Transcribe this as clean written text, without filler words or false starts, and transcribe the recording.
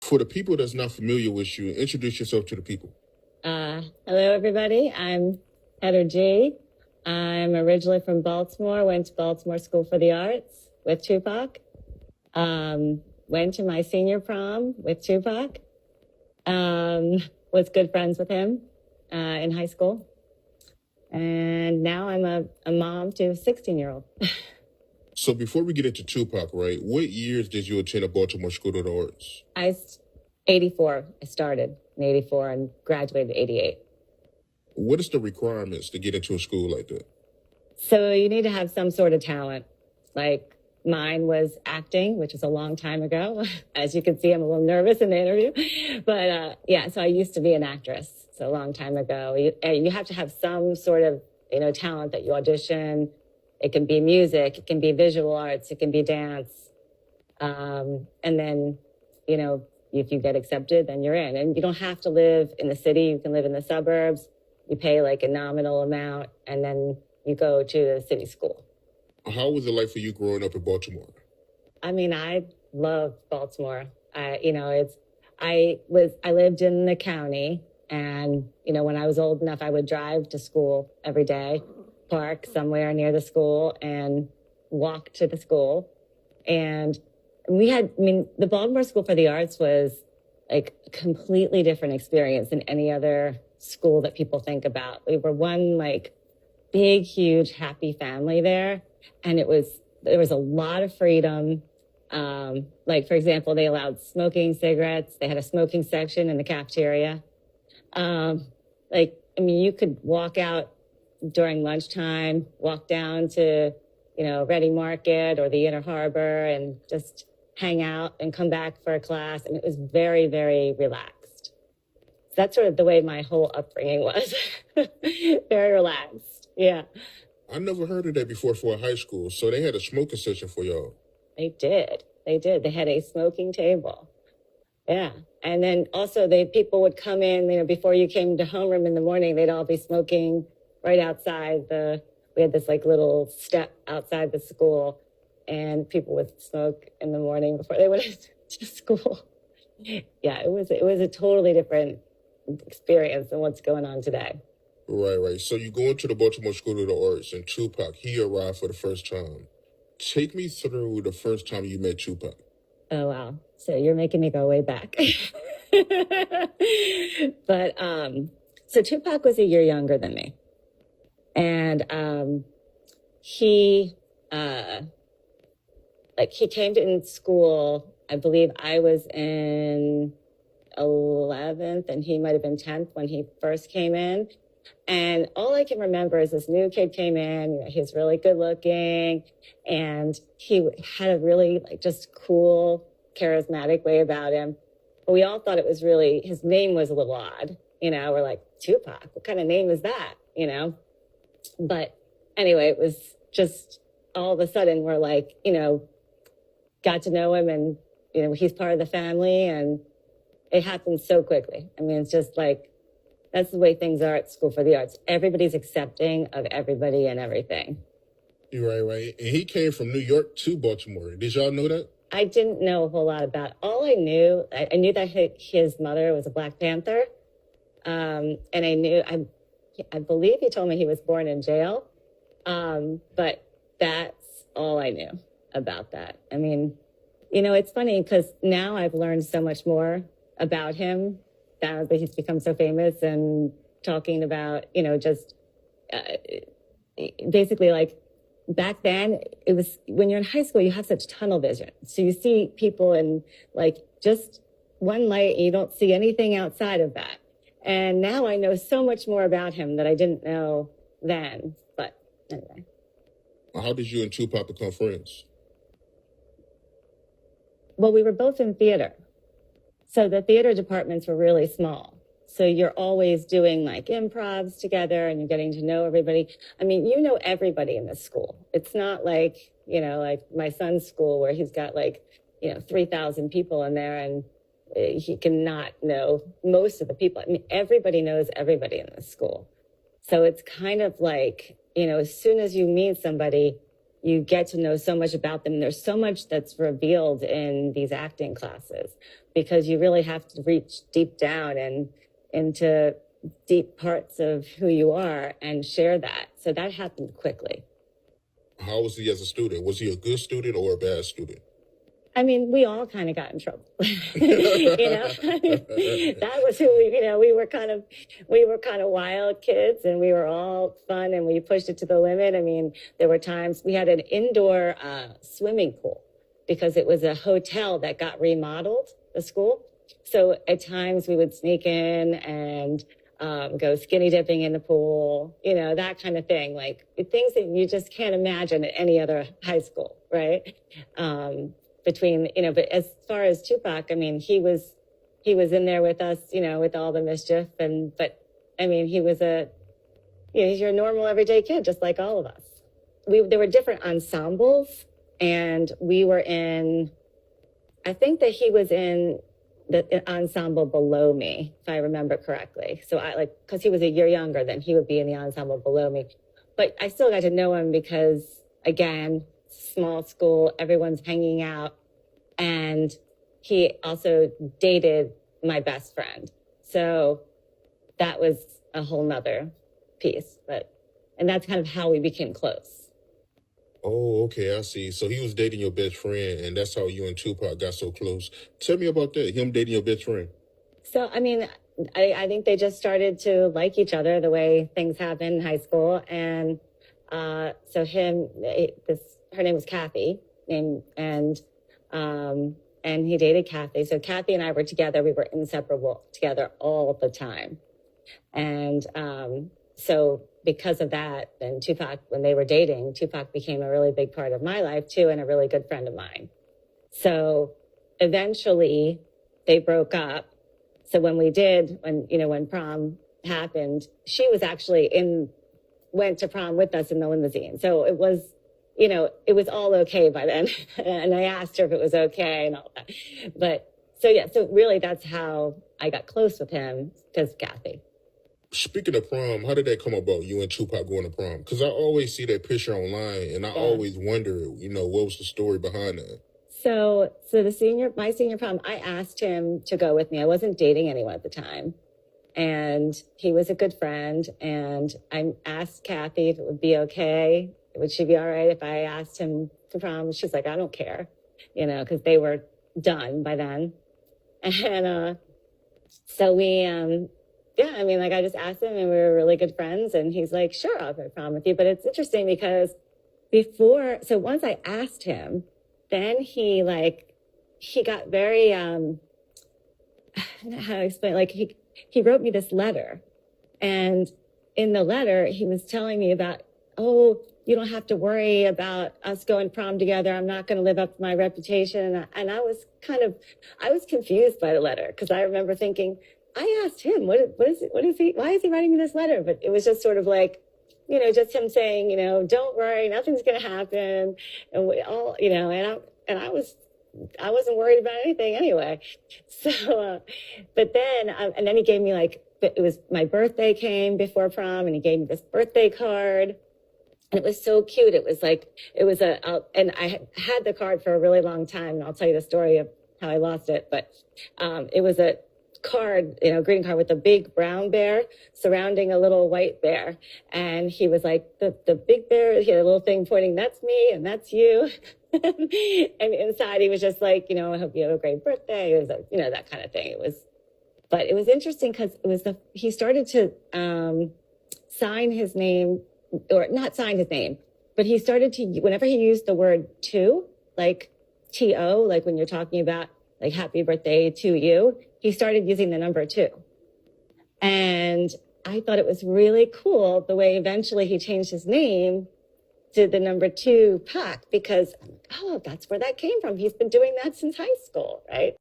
For the people that's not familiar with you, introduce yourself to the people. Hello, everybody. I'm Heather G. I'm originally from Baltimore, went to Baltimore School for the Arts with 2Pac. Went to my senior prom with 2Pac. Was good friends with him in high school. And now I'm a mom to a 16-year-old. So before we get into 2Pac, right, what years did you attend a Baltimore School of the Arts? 84, I started in 84 and graduated 88. What is the requirements to get into a school like that? So you need to have some sort of talent. Like mine was acting, which was a long time ago. As you can see, I'm a little nervous in the interview. But yeah, so I used to be an actress. So a long time ago. You have to have some sort of, talent that you audition. It can be music, it can be visual arts, it can be dance. And then, if you get accepted, then you're in. And you don't have to live in the city. You can live in the suburbs. You pay like a nominal amount, and then you go to the city school. How was it like for you growing up in Baltimore? I mean, I love Baltimore. I lived in the county, and, when I was old enough, I would drive to school every day, park somewhere near the school and walk to the school. And the Baltimore School for the Arts was like a completely different experience than any other school that people think about. We were one like big, huge, happy family there. And there was a lot of freedom. Like, for example, they allowed smoking cigarettes. They had a smoking section in the cafeteria. You could walk out during lunchtime, walk down to, Ready Market or the Inner Harbor and just hang out and come back for a class. And it was very, very relaxed. So that's sort of the way my whole upbringing was. Very relaxed. Yeah. I never heard of that before for a high school. So they had a smoking session for y'all. They did. They had a smoking table. Yeah. And then also people would come in, before you came to homeroom in the morning, they'd all be smoking right outside we had this like little step outside the school, and people would smoke in the morning before they went to school. Yeah, it was a totally different experience than what's going on today. Right. So you go into the Baltimore School of the Arts, and 2Pac, he arrived for the first time. Take me through the first time you met 2Pac. Oh, wow. So you're making me go way back. But so 2Pac was a year younger than me. And he came to school, I believe I was in 11th and he might have been 10th when he first came in. And all I can remember is this new kid came in, he was really good looking, and he had a really just cool, charismatic way about him. But we all thought it was really, his name was a little odd. We're like, 2Pac, what kind of name is that? But anyway, it was just all of a sudden we're like, got to know him, and, he's part of the family, and it happened so quickly. It's just like, that's the way things are at School for the Arts. Everybody's accepting of everybody and everything. Right. And he came from New York to Baltimore. Did y'all know that? I didn't know a whole lot about it. All I knew that his mother was a Black Panther. And I believe he told me he was born in jail. But that's all I knew about that. It's funny because now I've learned so much more about him now that he's become so famous, and talking about, basically like back then it was, when you're in high school, you have such tunnel vision. So you see people in like just one light and you don't see anything outside of that. And now I know so much more about him that I didn't know then. But anyway. How did you and 2Pac become friends? Well, we were both in theater. So the theater departments were really small. So you're always doing like improvs together and you're getting to know everybody. Everybody in this school. It's not like, like my son's school where he's got 3,000 people in there and he cannot know most of the people. Everybody knows everybody in this school. So it's kind of like, as soon as you meet somebody, you get to know so much about them. There's so much that's revealed in these acting classes because you really have to reach deep down and into deep parts of who you are and share that. So that happened quickly. How was he as a student? Was he a good student or a bad student? I mean, we all kind of got in trouble, that was who we were kind of wild kids and we were all fun and we pushed it to the limit. I mean, there were times we had an indoor swimming pool because it was a hotel that got remodeled, the school. So at times we would sneak in and go skinny dipping in the pool, that kind of thing, like things that you just can't imagine at any other high school, right? But as far as 2Pac, I mean, he was in there with us, with all the mischief. But I mean, he was he's your normal everyday kid, just like all of us. There were different ensembles and we were I think that he was in the ensemble below me, if I remember correctly. So cause he was a year younger than he would be in the ensemble below me, but I still got to know him because again, small school, everyone's hanging out. And he also dated my best friend. So that was a whole nother piece, and that's kind of how we became close. Oh, okay, I see. So he was dating your best friend, and that's how you and 2Pac got so close. Tell me about that, him dating your best friend. So, I mean, I think they just started to like each other the way things happen in high school. And so her name was Kathy, and he dated Kathy. So Kathy and I were together. We were inseparable together all the time. And so because of that, then 2Pac, when they were dating, 2Pac became a really big part of my life too, and a really good friend of mine. So eventually they broke up. So when prom happened, she was actually went to prom with us in the limousine. So it was all okay by then. And I asked her if it was okay and all that. But so really that's how I got close with him, because Kathy. Speaking of prom, how did that come about, you and 2Pac going to prom? Because I always see that picture online and I always wonder, what was the story behind that? So my senior prom, I asked him to go with me. I wasn't dating anyone at the time. And he was a good friend. And I asked Kathy if it would be okay. Would she be all right if I asked him to prom? She's like, I don't care, because they were done by then. And so we, I just asked him and we were really good friends. And he's like, sure, I'll go to prom with you. But it's interesting because once I asked him, then he got very, how to explain, he wrote me this letter. And in the letter, he was telling me about, oh, you don't have to worry about us going prom together. I'm not going to live up to my reputation. And I was confused by the letter because I remember thinking, I asked him, why is he writing me this letter? But it was just sort of like, just him saying, don't worry, nothing's going to happen. And we all, and I wasn't worried about anything anyway. So, but then, and then he gave me it was my birthday came before prom and he gave me this birthday card. And it was so cute. It was and I had the card for a really long time. And I'll tell you the story of how I lost it. But it was a card, greeting card with a big brown bear surrounding a little white bear. And he was like, the big bear, he had a little thing pointing, that's me and that's you. And inside he was just like, I hope you have a great birthday. It was, that kind of thing. But it was interesting because he started to sign his name, or not sign his name, but he started to, whenever he used the word to, like T-O, like when you're talking about like happy birthday to you, he started using the number 2. And I thought it was really cool the way eventually he changed his name to the number 2Pac, because, that's where that came from. He's been doing that since high school, right?